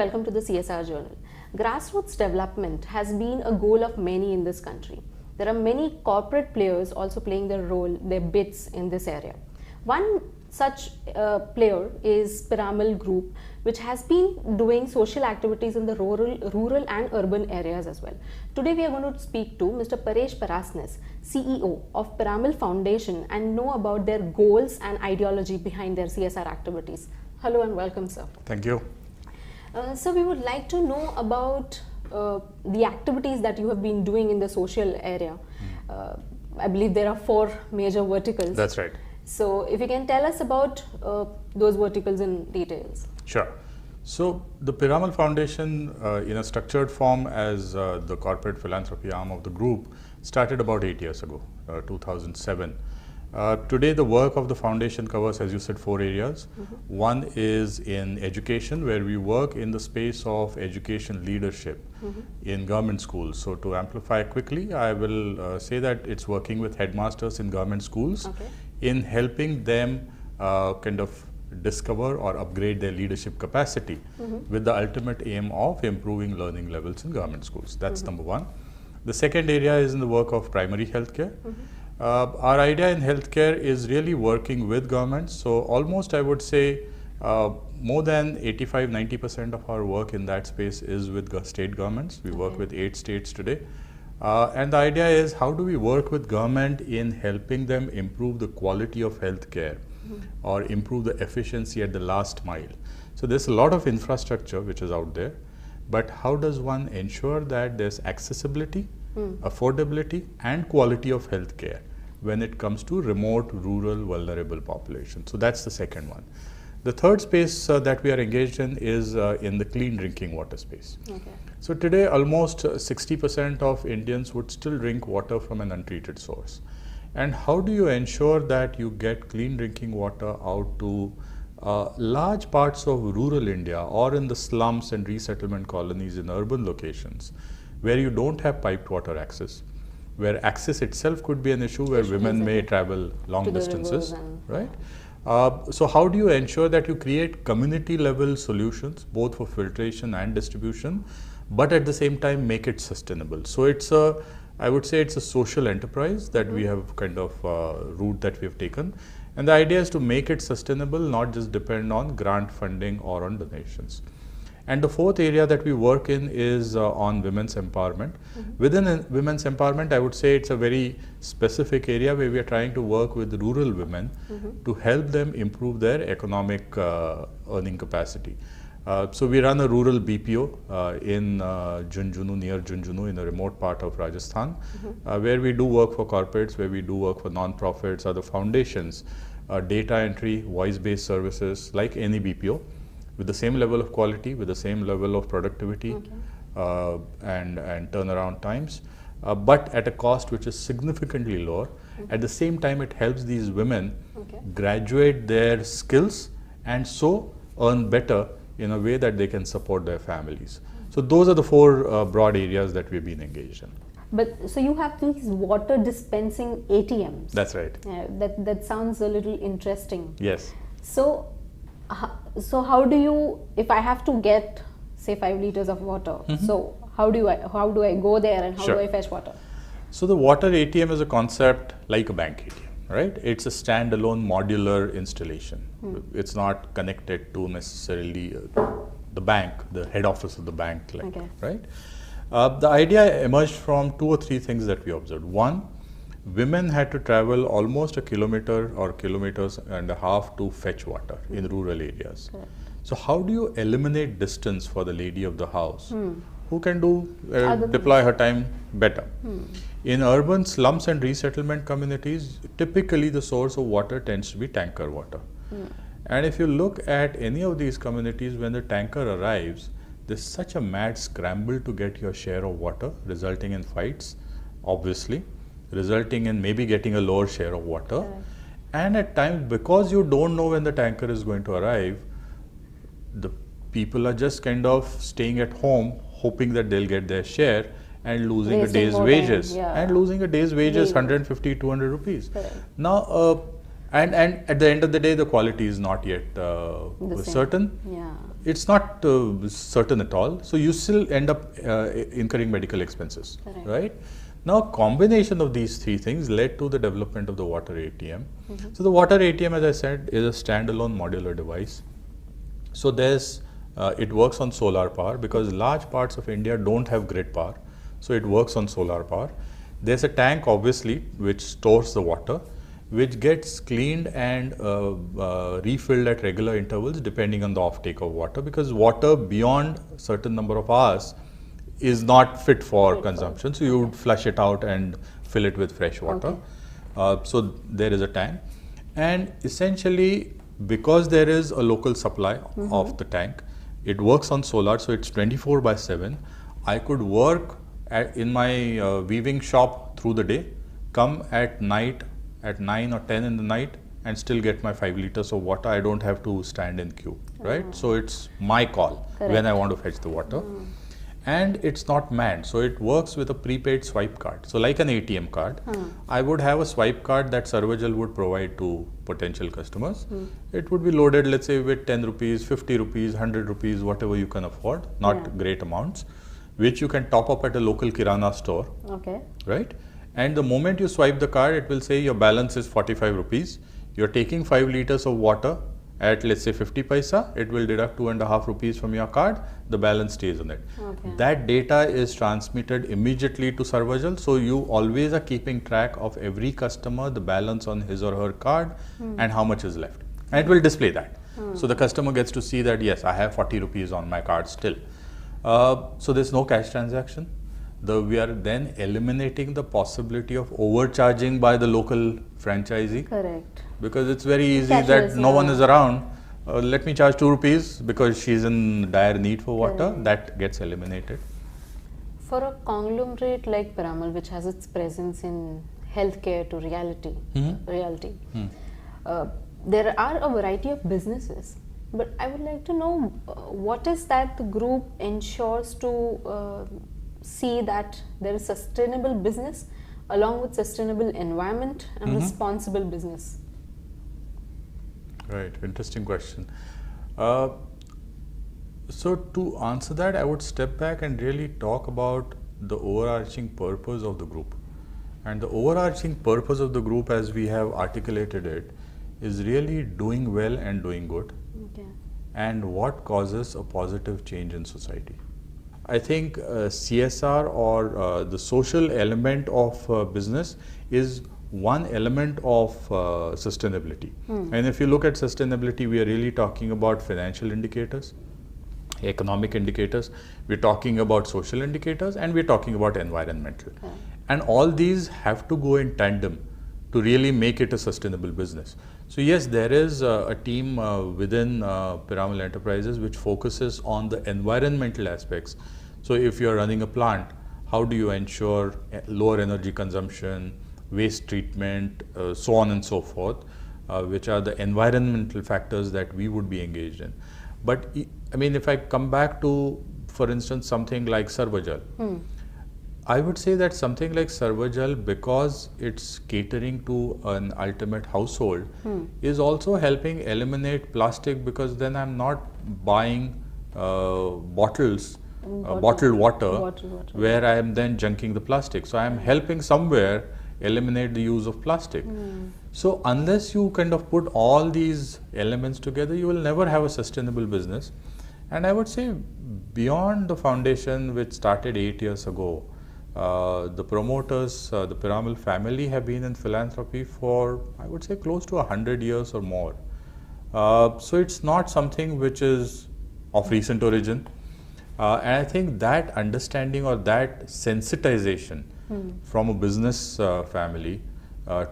welcome to the CSR Journal. Grassroots development has been a goal of many in this country. There are many corporate players also playing their role, their bits in this area. One such player is Piramal Group, which has been doing social activities in the rural and urban areas as well. Today we are going to speak to Mr. Paresh Parasnis, CEO of Piramal Foundation, and know about their goals and ideology behind their CSR activities. Hello and welcome, sir. Thank you. So we would like to know about the activities that you have been doing in the social area. I believe there are 4 major verticals. That's right. So if you can tell us about those verticals in details. Sure. So the Piramal Foundation in a structured form as the corporate philanthropy arm of the group started about 8 years ago, 2007. Today the work of the foundation covers, as you said, 4 areas. One is in education, where we work in the space of education leadership in government schools. So to amplify quickly, I will say that it's working with headmasters in government schools in helping them kind of discover or upgrade their leadership capacity with the ultimate aim of improving learning levels in government schools. That's number one. The second area is in the work of primary healthcare. Our idea in healthcare is really working with governments. So almost I would say more than 85–90% of our work in that space is with state governments. We work with 8 states today. And the idea is, how do we work with government in helping them improve the quality of healthcare or improve the efficiency at the last mile. So there's a lot of infrastructure which is out there, but how does one ensure that there's accessibility, affordability and quality of healthcare when it comes to remote, rural, vulnerable populations? So that's the second one. The third space that we are engaged in is in the clean drinking water space. So today almost 60% of Indians would still drink water from an untreated source. And how do you ensure that you get clean drinking water out to large parts of rural India or in the slums and resettlement colonies in urban locations where you don't have piped water access, where access itself could be an issue, where women may travel long distances, right? So how do you ensure that you create community level solutions both for filtration and distribution, but at the same time make it sustainable? So it's a, I would say it's a social enterprise that we have kind of route that we have taken, and the idea is to make it sustainable, not just depend on grant funding or on donations. And the fourth area that we work in is on women's empowerment. Within women's empowerment, I would say it's a very specific area where we are trying to work with rural women to help them improve their economic earning capacity. So we run a rural BPO in Junjunu, near Junjunu, in a remote part of Rajasthan, where we do work for corporates, where we do work for non-profits, other foundations, data entry, voice-based services, like any BPO, with the same level of quality, with the same level of productivity and turnaround times, but at a cost which is significantly lower. At the same time, it helps these women graduate their skills and so earn better in a way that they can support their families. So those are the 4 broad areas that we've been engaged in. But so you have these water dispensing ATMs. That's right. That sounds a little interesting. Yes. So how do you, if I have to get say 5 liters of water, so how do I go there and how do I fetch water? So the water ATM is a concept like a bank ATM, right? It's a standalone modular installation. It's not connected to necessarily the bank, the head office of the bank, like, right? The idea emerged from 2 or 3 things that we observed. One, women had to travel almost a kilometer or kilometers and a half to fetch water in rural areas. So how do you eliminate distance for the lady of the house who can do deploy her time better? In urban slums and resettlement communities, typically the source of water tends to be tanker water. And if you look at any of these communities, when the tanker arrives, there's such a mad scramble to get your share of water, resulting in fights, obviously, resulting in maybe getting a lower share of water. And at times, because you don't know when the tanker is going to arrive, the people are just kind of staying at home, hoping that they'll get their share and losing a day's wages. And losing a day's wages, 150–200 rupees. Now, And at the end of the day, the quality is not yet certain. Yeah. It's not certain at all. So you still end up incurring medical expenses, Correct. right? Now, combination of these three things led to the development of the WaterATM. So the WaterATM, as I said, is a standalone modular device. So there's it works on solar power because large parts of India don't have grid power. So it works on solar power. There's a tank, obviously, which stores the water, which gets cleaned and refilled at regular intervals depending on the offtake of water, because water beyond a certain number of hours is not fit for consumption. So you would flush it out and fill it with fresh water. So there is a tank, and essentially because there is a local supply of the tank, it works on solar, so it's 24/7. I could work in my weaving shop through the day, come at night at 9 or 10 in the night and still get my 5 liters of water. I don't have to stand in queue, right? So it's my call when I want to fetch the water. And it's not manned, so it works with a prepaid swipe card. So like an ATM card, I would have a swipe card that Sarvajal would provide to potential customers. It would be loaded, let's say, with 10 rupees, 50 rupees, 100 rupees, whatever you can afford, not great amounts, which you can top up at a local Kirana store, right? And the moment you swipe the card, it will say your balance is 45 rupees. You're taking 5 liters of water at, let's say, 50 paisa. It will deduct 2.5 rupees from your card. The balance stays on it. That data is transmitted immediately to Sarvajal. So you always are keeping track of every customer, the balance on his or her card, and how much is left. And it will display that. So the customer gets to see that, yes, I have 40 rupees on my card still. So there's no cash transaction. We are then eliminating the possibility of overcharging by the local franchisee. Correct. Because it's very easy that no one is around. Let me charge 2 rupees because she's in dire need for water. That gets eliminated. For a conglomerate like Piramal, which has its presence in healthcare to reality, there are a variety of businesses. But I would like to know what is that the group ensures to see that there is sustainable business along with sustainable environment and responsible business. Right, interesting question. So to answer that, I would step back and really talk about the overarching purpose of the group. And the overarching purpose of the group, as we have articulated it, is really doing well and doing good. And what causes a positive change in society. I think CSR or the social element of business is one element of sustainability. And if you look at sustainability, we are really talking about financial indicators, economic indicators, we're talking about social indicators, and we're talking about environmental. And all these have to go in tandem to really make it a sustainable business. So yes, there is a team within Piramal Enterprises which focuses on the environmental aspects. So if you're running a plant, how do you ensure lower energy consumption, waste treatment, so on and so forth, which are the environmental factors that we would be engaged in. But I mean, if I come back to, for instance, something like Sarvajal, I would say that something like Sarvajal, because it's catering to an ultimate household, is also helping eliminate plastic, because then I'm not buying bottles, bottled water, where I am then junking the plastic. So I am helping somewhere eliminate the use of plastic. So unless you kind of put all these elements together, you will never have a sustainable business. And I would say beyond the foundation, which started 8 years ago, the promoters, the Piramal family, have been in philanthropy for, I would say, close to 100 years or more. So it's not something which is of recent origin. And I think that understanding or that sensitization from a business family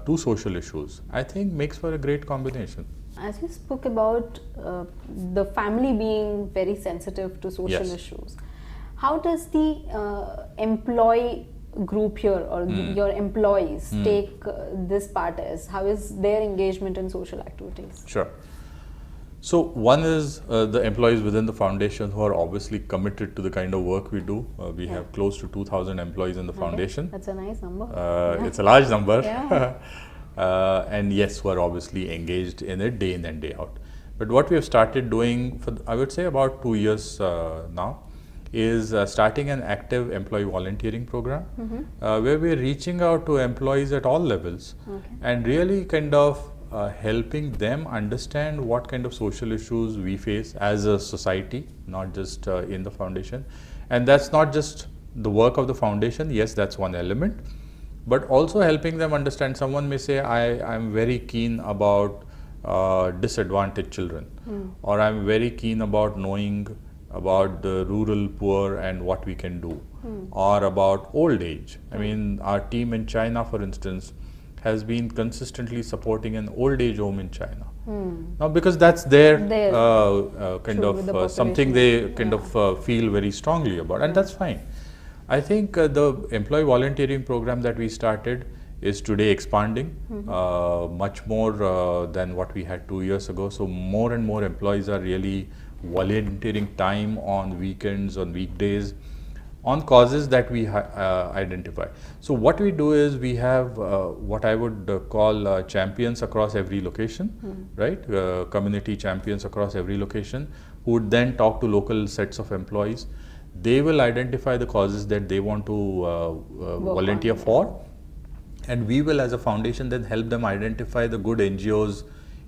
to social issues, I think makes for a great combination. As you spoke about the family being very sensitive to social issues, how does the employee group here or your employees take this part as? How is their engagement in social activities? Sure. So one is the employees within the foundation who are obviously committed to the kind of work we do. We have close to 2,000 employees in the foundation. That's a nice number. It's a large number. and yes, who are obviously engaged in it day in and day out. But what we have started doing for, I would say, about 2 years now, is starting an active employee volunteering program, where we are reaching out to employees at all levels, and really kind of helping them understand what kind of social issues we face as a society, not just in the foundation. And that's not just the work of the foundation, yes, that's one element, but also helping them understand. Someone may say, I'm very keen about disadvantaged children, or I'm very keen about knowing about the rural poor and what we can do, or about old age. I mean, our team in China, for instance, has been consistently supporting an old age home in China. Now, because that's their kind of something they kind of feel very strongly about, and that's fine. I think the employee volunteering program that we started is today expanding much more than what we had 2 years ago. So more and more employees are really volunteering time on weekends, on weekdays, on causes that we identify. So what we do is we have what I would call champions across every location, right? Community champions across every location, who would then talk to local sets of employees. They will identify the causes that they want to volunteer for, and we will, as a foundation, then help them identify the good NGOs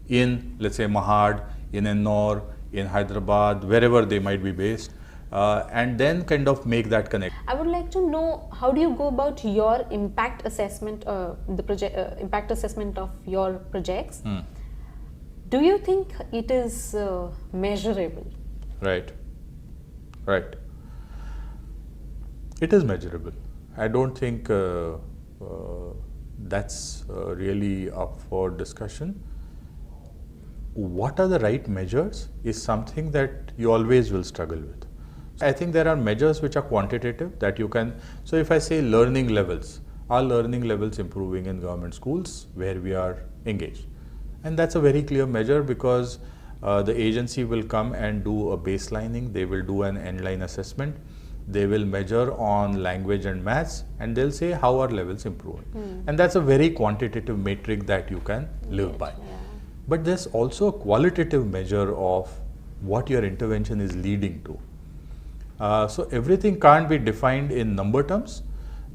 in, let's say, Mahad, in Ennore, in Hyderabad, wherever they might be based, and then kind of make that connect. I would like to know, how do you go about your impact assessment, the project impact assessment of your projects? Do you think it is measurable? Right. It is measurable. I don't think that's really up for discussion. What are the right measures is something that you always will struggle with. I think there are measures which are quantitative that you can. So if I say learning levels, are learning levels improving in government schools where we are engaged? And that's a very clear measure, because the agency will come and do a baselining, they will do an end-line assessment, they will measure on language and maths, and they'll say how are levels improving. And that's a very quantitative metric that you can live by. But there's also a qualitative measure of what your intervention is leading to. So everything can't be defined in number terms,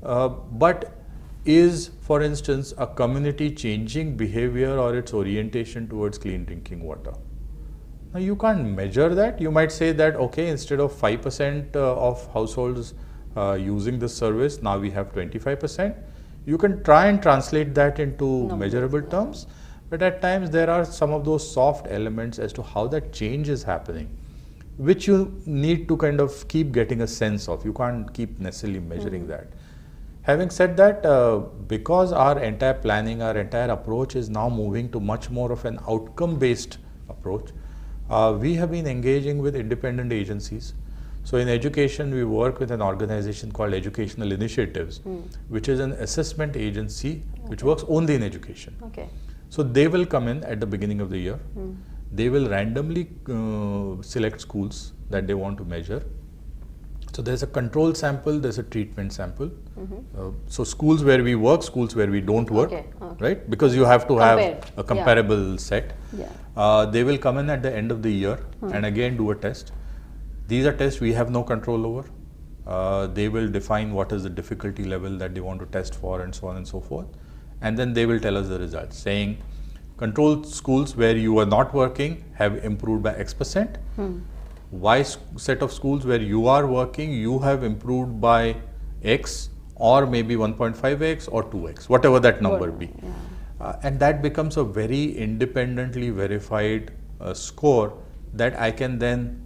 but is, for instance, a community changing behavior or its orientation towards clean drinking water? Now, you can't measure that. You might say that, okay, instead of 5% of households using this service, now we have 25%. You can try and translate that into measurable terms, but at times there are some of those soft elements as to how that change is happening, which you need to kind of keep getting a sense of. You can't keep necessarily measuring that. Having said that, because our entire planning, our entire approach is now moving to much more of an outcome-based approach, we have been engaging with independent agencies. So in education, we work with an organization called Educational Initiatives, which is an assessment agency which works only in education. So they will come in at the beginning of the year. They will randomly select schools that they want to measure. So there's a control sample, there's a treatment sample. So schools where we work, schools where we don't work, right? Because you have to have a comparable set. They will come in at the end of the year and again do a test. These are tests we have no control over. They will define what is the difficulty level that they want to test for, and so on and so forth. And then they will tell us the results, saying control schools where you are not working have improved by X%. Y set of schools where you are working, you have improved by X, or maybe 1.5x or 2x, whatever that number be. And that becomes a very independently verified score that I can then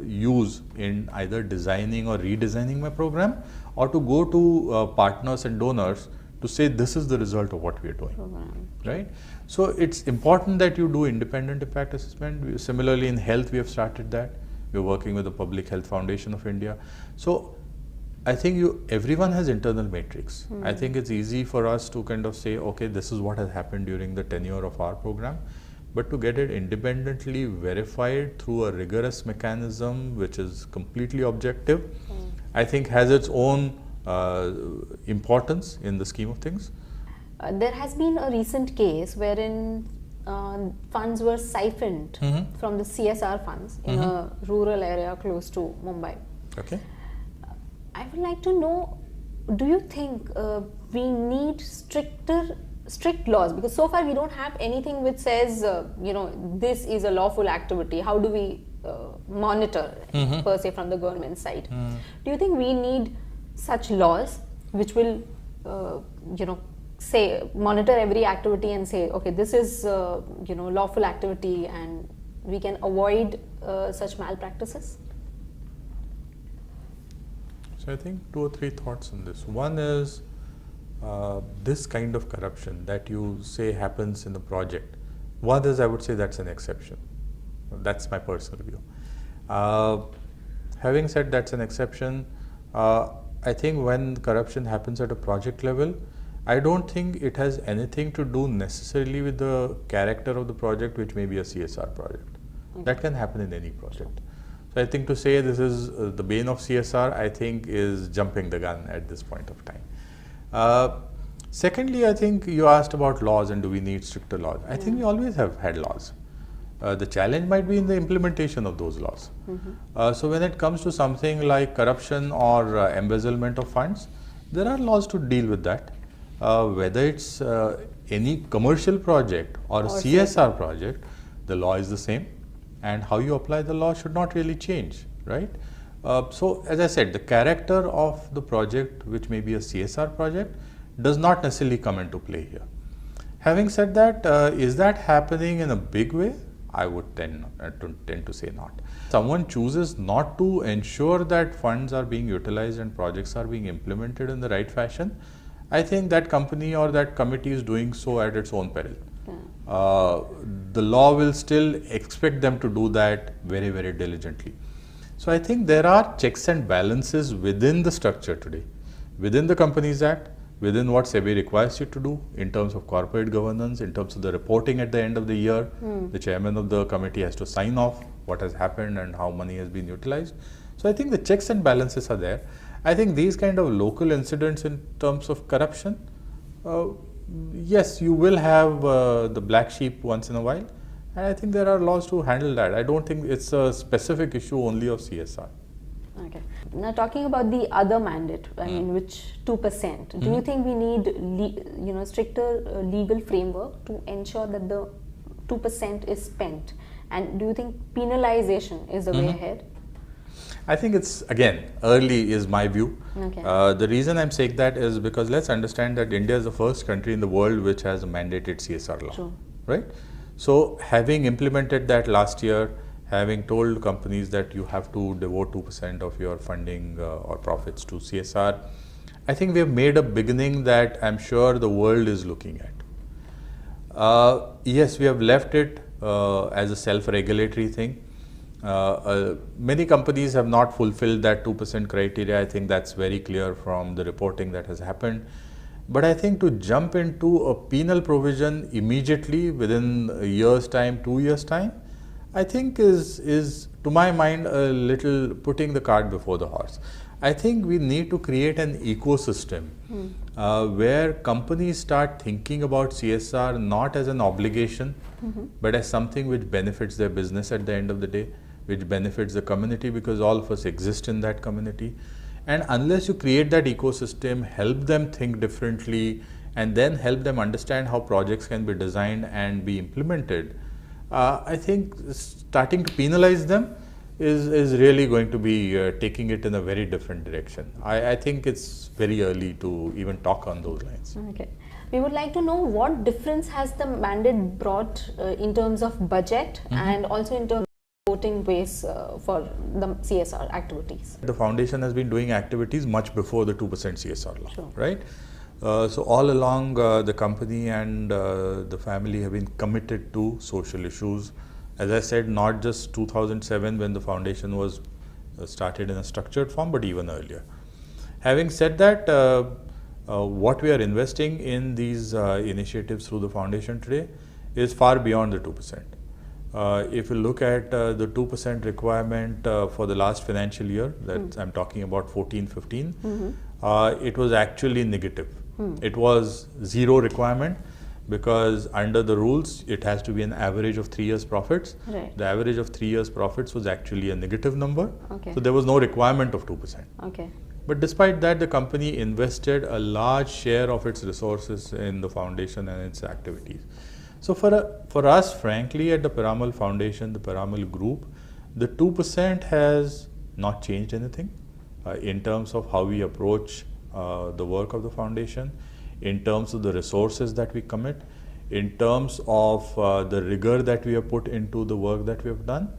use in either designing or redesigning my program, or to go to partners and donors to say this is the result of what we are doing, right? So it's important that you do independent impact assessment. Similarly, in health, we have started that. We're working with the Public Health Foundation of India. So I think everyone has internal metrics. I think it's easy for us to kind of say, okay, this is what has happened during the tenure of our program. But to get it independently verified through a rigorous mechanism, which is completely objective, I think has its own importance in the scheme of things. There has been a recent case wherein funds were siphoned from the CSR funds in a rural area close to Mumbai. Okay. I would like to know, do you think we need strict laws? Because so far we don't have anything which says, this is a lawful activity. How do we monitor per se from the government side? Do you think we need such laws which will, say monitor every activity and say, okay, this is lawful activity and we can avoid such malpractices? So I think 2 or 3 thoughts on this. One is this kind of corruption that you say happens in the project. One is, I would say that's an exception. That's my personal view. Having said that's an exception, I think when corruption happens at a project level, I don't think it has anything to do necessarily with the character of the project, which may be a CSR project. That can happen in any project. So I think to say this is the bane of CSR, I think is jumping the gun at this point of time. Secondly, I think you asked about laws and do we need stricter laws. I think we always have had laws. The challenge might be in the implementation of those laws. So when it comes to something like corruption or embezzlement of funds, there are laws to deal with that. Whether it's any commercial project or a CSR project, the law is the same, and how you apply the law should not really change, right? So as I said, the character of the project, which may be a CSR project, does not necessarily come into play here. Having said that, is that happening in a big way? I would tend to say not. Someone chooses not to ensure that funds are being utilized and projects are being implemented in the right fashion, I think that company or that committee is doing so at its own peril. The law will still expect them to do that very, very diligently. So I think there are checks and balances within the structure today, within the Companies Act, within what SEBI requires you to do in terms of corporate governance, in terms of the reporting at the end of the year. The chairman of the committee has to sign off what has happened and how money has been utilized. So I think the checks and balances are there. I think these kind of local incidents in terms of corruption, yes, you will have the black sheep once in a while, and I think there are laws to handle that. I don't think it's a specific issue only of CSR. Okay. Now talking about the other mandate, I mean, which 2%, do you think we need stricter legal framework to ensure that the 2% is spent? And do you think penalization is the way ahead? I think it's, again, early is my view. Okay. The reason I'm saying that is because let's understand that India is the first country in the world which has a mandated CSR law. True. Right? So having implemented that last year, having told companies that you have to devote 2% of your funding or profits to CSR, I think we have made a beginning that I'm sure the world is looking at. Yes, we have left it as a self-regulatory thing. Many companies have not fulfilled that 2% criteria. I think that's very clear from the reporting that has happened. But I think to jump into a penal provision immediately within a year's time, 2 years' time, I think is to my mind a little putting the cart before the horse. I think we need to create an ecosystem where companies start thinking about CSR not as an obligation, but as something which benefits their business at the end of the day, which benefits the community, because all of us exist in that community. And unless you create that ecosystem, help them think differently, and then help them understand how projects can be designed and be implemented, I think starting to penalize them is really going to be taking it in a very different direction. I think it's very early to even talk on those lines. Okay. We would like to know what difference has the mandate brought in terms of budget and also in terms of voting ways for the CSR activities. The foundation has been doing activities much before the 2% CSR law, Sure. right? So all along the company and the family have been committed to social issues. As I said, not just 2007 when the foundation was started in a structured form, but even earlier. Having said that, what we are investing in these initiatives through the foundation today is far beyond the 2%. If you look at the 2% requirement for the last financial year, that I'm talking about 14-15, it was actually negative. It was zero requirement because under the rules it has to be an average of 3 years profits. Right. The average of 3 years profits was actually a negative number. Okay. So there was no requirement of 2%. Okay. But despite that, the company invested a large share of its resources in the foundation and its activities. So for us, frankly, at the Piramal Foundation, the Piramal Group, the 2% has not changed anything in terms of how we approach the work of the foundation, in terms of the resources that we commit, in terms of the rigor that we have put into the work that we have done.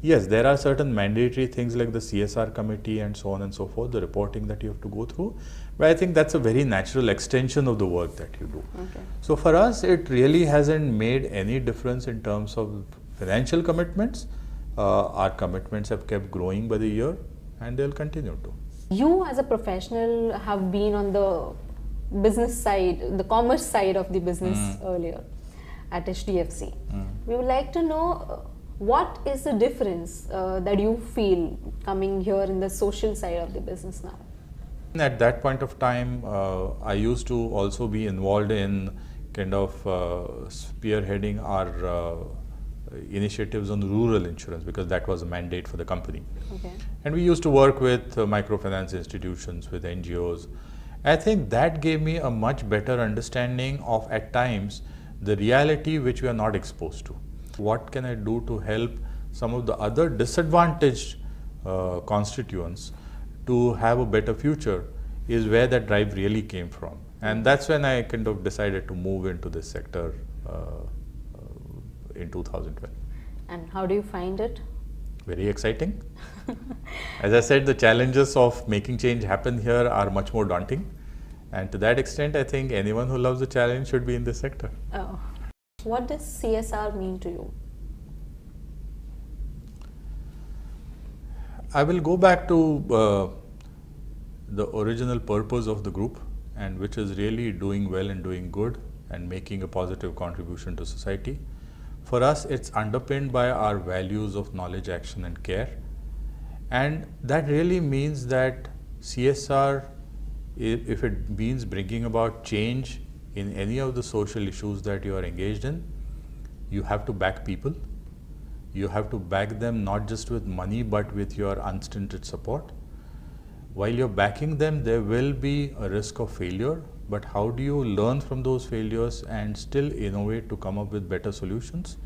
Yes, there are certain mandatory things like the CSR committee and so on and so forth, the reporting that you have to go through, but I think that's a very natural extension of the work that you do. Okay. So for us, it really hasn't made any difference in terms of financial commitments. Our commitments have kept growing by the year and they'll continue to. You as a professional have been on the business side, the commerce side of the business earlier at HDFC. We would like to know what is the difference that you feel coming here in the social side of the business now? At that point of time, I used to also be involved in kind of spearheading our initiatives on rural insurance because that was a mandate for the company. Okay. And we used to work with microfinance institutions, with NGOs. I think that gave me a much better understanding of, at times, the reality which we are not exposed to. What can I do to help some of the other disadvantaged constituents to have a better future is where that drive really came from. And that's when I kind of decided to move into this sector in 2012. And how do you find it? Very exciting. As I said, the challenges of making change happen here are much more daunting. And to that extent, I think anyone who loves a challenge should be in this sector. Oh. What does CSR mean to you? I will go back to the original purpose of the group, and which is really doing well and doing good and making a positive contribution to society. For us, it's underpinned by our values of knowledge, action and care. And that really means that CSR, if it means bringing about change in any of the social issues that you are engaged in, you have to back people. You have to back them not just with money but with your unstinted support. While you're backing them, there will be a risk of failure, but how do you learn from those failures and still innovate to come up with better solutions?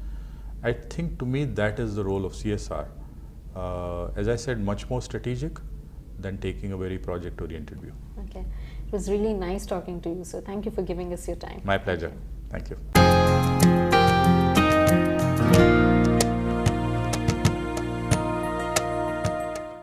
I think to me that is the role of CSR. As I said, much more strategic than taking a very project-oriented view. Okay. It was really nice talking to you, so thank you for giving us your time. My pleasure. Thank you.